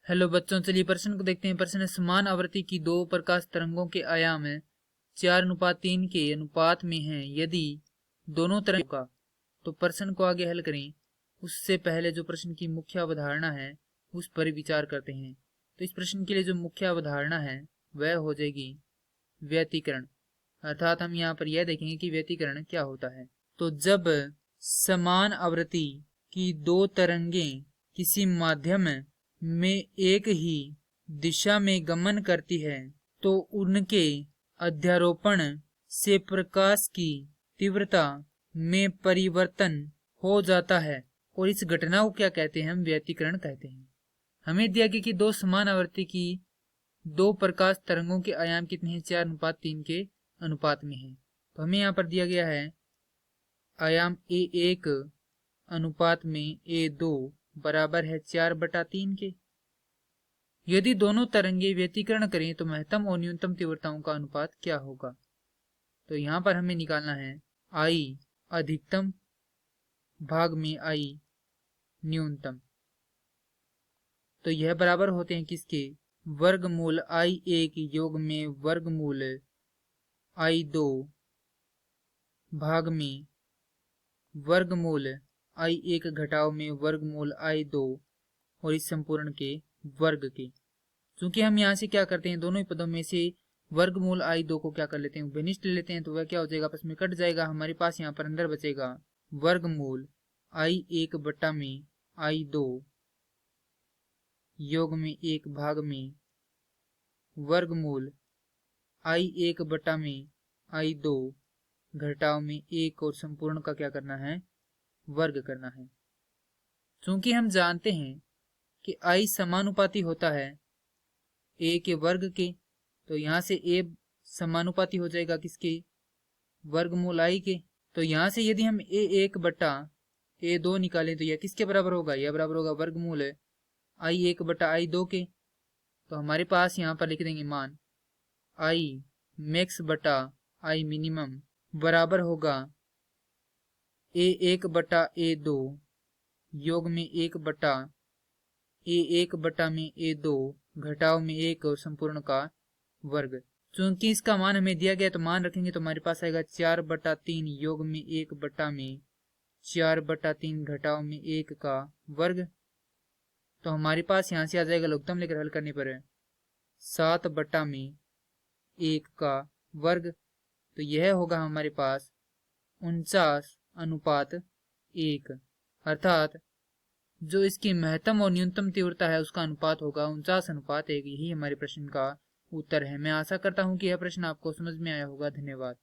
Hello बच्चों, चलिए प्रश्न को देखते हैं। प्रश्न है, समान आवृत्ति की दो प्रकाश तरंगों के आयाम 4:3 के अनुपात में हैं। यदि दोनों तरंगों का, तो प्रश्न को आगे हल करें उससे पहले जो प्रश्न की मुख्य अवधारणा है उस पर विचार करते हैं। तो इस प्रश्न के लिए जो मुख्य अवधारणा है वह हो जाएगी व्यतिकरण। अर्थात हम यहाँ पर यह देखेंगे कि व्यतिकरण क्या होता है। तो जब समान आवृत्ति की दो तरंगें किसी माध्यम में एक ही दिशा में गमन करती है तो उनके अध्यारोपण से प्रकाश की तीव्रता में परिवर्तन हो जाता है और इस घटना को क्या कहते हैं? हम व्यतिकरण कहते हैं। हमें दिया गया कि दो समान आवृत्ति की दो प्रकाश तरंगों के आयाम कितने हैं? 4:3 के अनुपात में है। तो हमें यहाँ पर दिया गया है आयाम A1 अनुपात में A2 बराबर है 4/3 के। यदि दोनों तरंगे व्यतिकरण करें तो महत्तम और न्यूनतम तीव्रताओं का अनुपात क्या होगा? तो यहाँ पर हमें निकालना है I अधिकतम भाग में I न्यूनतम। तो यह बराबर होते हैं किसके? वर्गमूल I1 योग में वर्गमूल I2 भाग में वर्गमूल I1 घटाव में वर्गमूल I2 और इस संपूर्ण के वर्ग के। क्योंकि हम यहाँ से क्या करते हैं, दोनों ही पदों में से वर्गमूल I2 को क्या कर लेते हैं? विनिष्ट ले लेते हैं। तो वह क्या हो जाएगा? आपस में कट जाएगा। हमारे पास यहाँ पर अंदर बचेगा वर्गमूल I1 बटा में I2 योग में 1 भाग में वर्गमूल I1 बटा में I2 घटाव में 1 और संपूर्ण का क्या करना है? वर्ग करना है। क्योंकि हम जानते हैं कि I समानुपाती होता है A के वर्ग के, तो यहाँ से A समानुपाती हो जाएगा किसके? वर्गमूल I के। तो यहाँ से यदि हम A1 बटा A2 निकालें तो यह किसके बराबर होगा? यह बराबर होगा वर्गमूल I1 बटा I2 के। तो हमारे पास यहाँ पर लिख देंगे मान I मैक्स बटा I मिनिमम बराबर होगा A1 बटा A2 योग में 1 बटा A1 बटा में A2 घटाव में 1 और संपूर्ण का वर्ग। चूंकि इसका मान हमें दिया गया तो मान रखेंगे तो हमारे पास आएगा 4/3 योग में 1 बटा में 4/3 घटाव में 1 का वर्ग। तो हमारे पास यहाँ से आ जाएगा लघुत्तम लेकर हल करने पर 7 बटा में 1 का वर्ग। तो यह होगा हमारे पास 49:1। अर्थात जो इसकी महत्तम और न्यूनतम तीव्रता है उसका अनुपात होगा 49:1। यही हमारे प्रश्न का उत्तर है। मैं आशा करता हूँ कि यह प्रश्न आपको समझ में आया होगा। धन्यवाद।